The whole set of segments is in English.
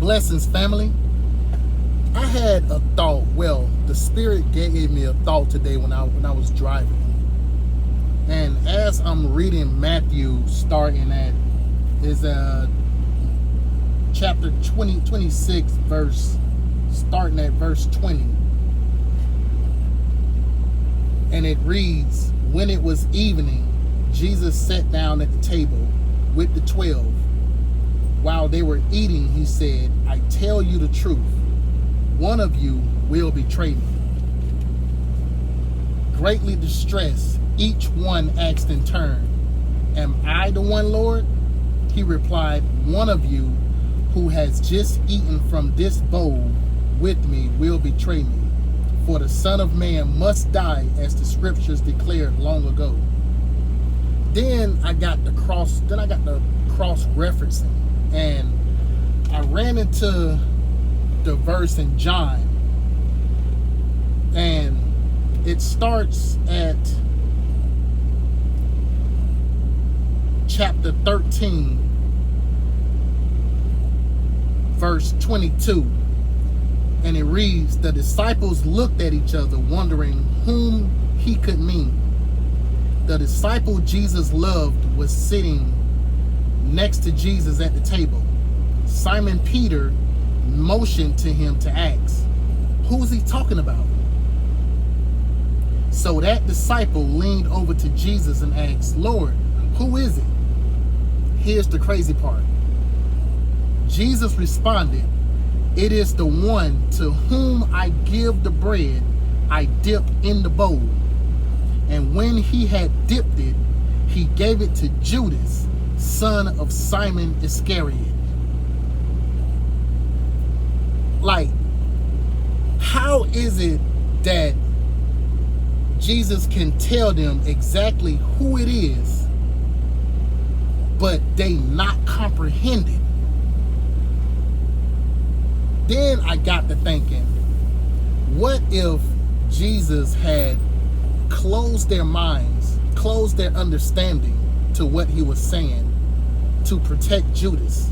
Blessings, family. I had a thought. Well, the Spirit gave me a thought today when I was driving. And as I'm reading Matthew, starting at chapter 26, starting at verse 20. And it reads, "When it was evening, Jesus sat down at the table with the 12. While they were eating, he said, 'I tell you the truth. One of you will betray me.' Greatly distressed, each one asked in turn, 'Am I the one, Lord?' He replied, 'One of you who has just eaten from this bowl with me will betray me. For the Son of Man must die, as the scriptures declared long ago.'" Then I got the cross referencing, and I ran into the verse in John, and it starts at chapter 13, verse 22, and it reads, "The disciples looked at each other, wondering whom he could mean. The disciple Jesus loved was sitting next to Jesus at the table. Simon Peter motioned to him to ask, 'Who's he talking about?' So that disciple leaned over to Jesus and asked, 'Lord, who is it?' Here's the crazy part. Jesus responded, 'It is the one to whom I give the bread I dip in the bowl.' And when he had dipped it, he gave it to Judas, son of Simon Iscariot." Like, how is it that Jesus can tell them exactly who it is, but they not comprehend it? Then I got to thinking, what if Jesus had closed their minds, closed their understanding to what he was saying to protect Judas?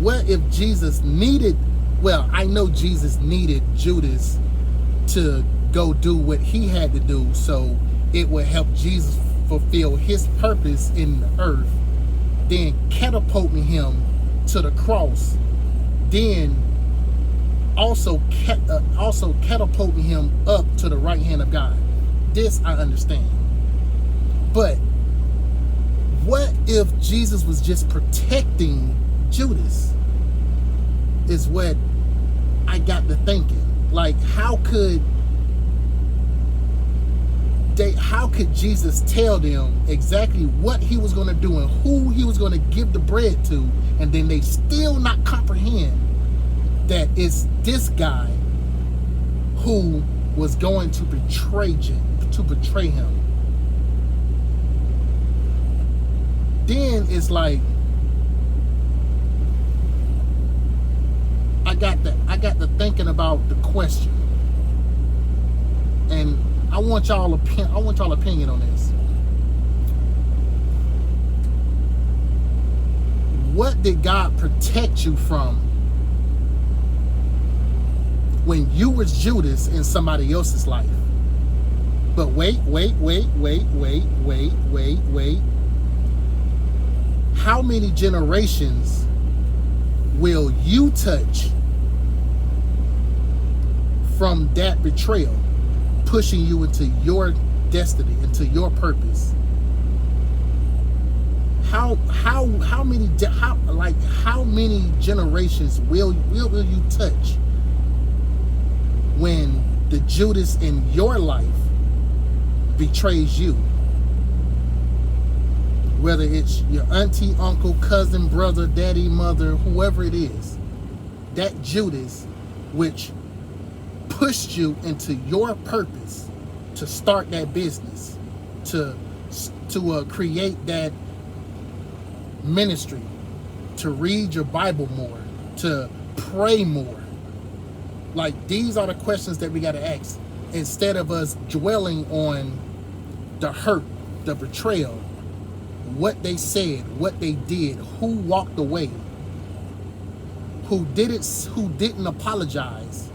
What if Jesus needed, I know Jesus needed Judas to go do what he had to do so it would help Jesus fulfill his purpose in the earth, then catapulting him to the cross, then also catapulting him up to the right hand of God. This I understand. But what if Jesus was just protecting Judas? Is what I got to thinking. Like, how could Jesus tell them exactly what he was going to do and who he was going to give the bread to, and then they still not comprehend that it's this guy who was going to betray him? Then it's like, I got to thinking about the question, and I want y'all opinion on this. What did God protect you from when you was Judas in somebody else's life? But wait. How many generations will you touch from that betrayal, pushing you into your destiny, into your purpose? How many generations will you touch when the Judas in your life betrays you? Whether it's your auntie, uncle, cousin, brother, daddy, mother, whoever it is, that Judas which pushed you into your purpose to start that business, to create that ministry, to read your Bible more, to pray more. Like, these are the questions that we got to ask, instead of us dwelling on the hurt, the betrayal. what they said, what they did, who walked away, who didn't apologize,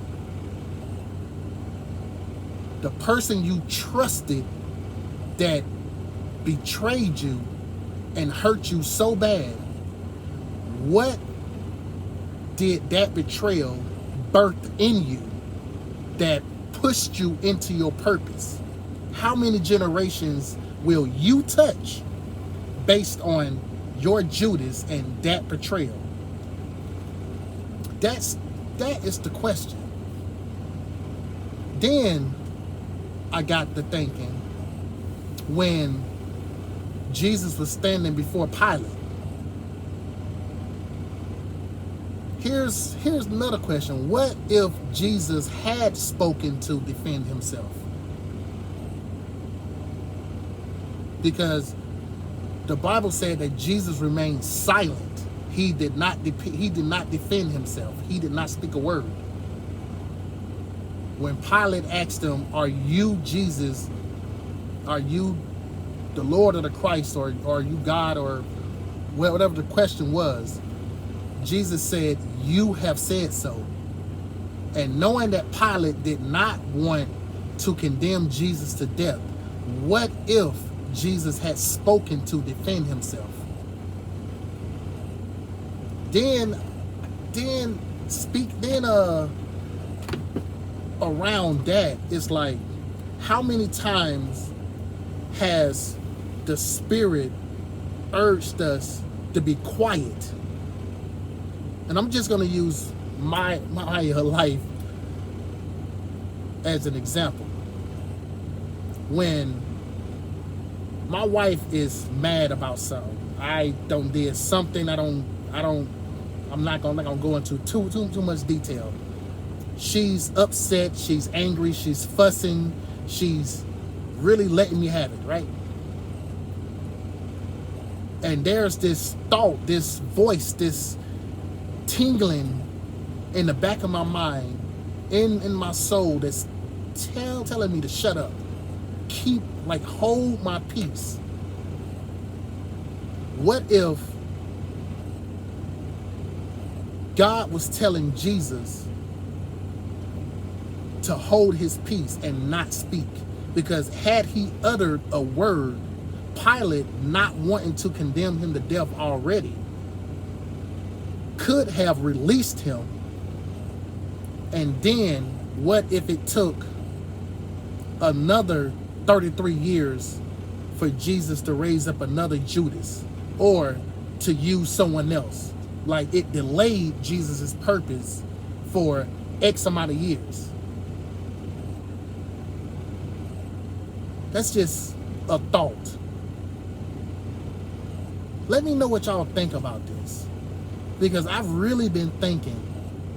the person you trusted that betrayed you and hurt you so bad, what did that betrayal birth in you that pushed you into your purpose? How many generations will you touch based on your Judas and that betrayal? That is the question. Then I got to thinking, when Jesus was standing before Pilate, here's another question. What if Jesus had spoken to defend himself? Because the Bible said that Jesus remained silent. He did not defend himself. He did not speak a word. When Pilate asked him, "Are you Jesus? Are you the Lord of the Christ, or are you God?" or whatever the question was, Jesus said, "You have said so." And knowing that Pilate did not want to condemn Jesus to death, what if Jesus had spoken to defend himself? Then around that, it's like, how many times has the Spirit urged us to be quiet? And I'm just going to use my life as an example. When my wife is mad about something, I don't did something, I'm not gonna go into too much detail. She's upset, she's angry, she's fussing, she's really letting me have it, right? And there's this thought, this voice, this tingling in the back of my mind, in my soul, that's telling me to shut up, hold my peace. What if God was telling Jesus to hold his peace and not speak? Because had he uttered a word, Pilate, not wanting to condemn him to death already, could have released him. And then what if it took another 33 years for Jesus to raise up another Judas, or to use someone else? Like, it delayed Jesus's purpose for X amount of years. That's just a thought. Let me know what y'all think about this, because I've really been thinking,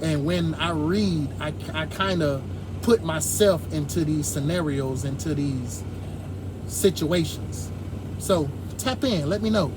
and when I read, I kind of put myself into these scenarios, into these situations. So tap in, let me know.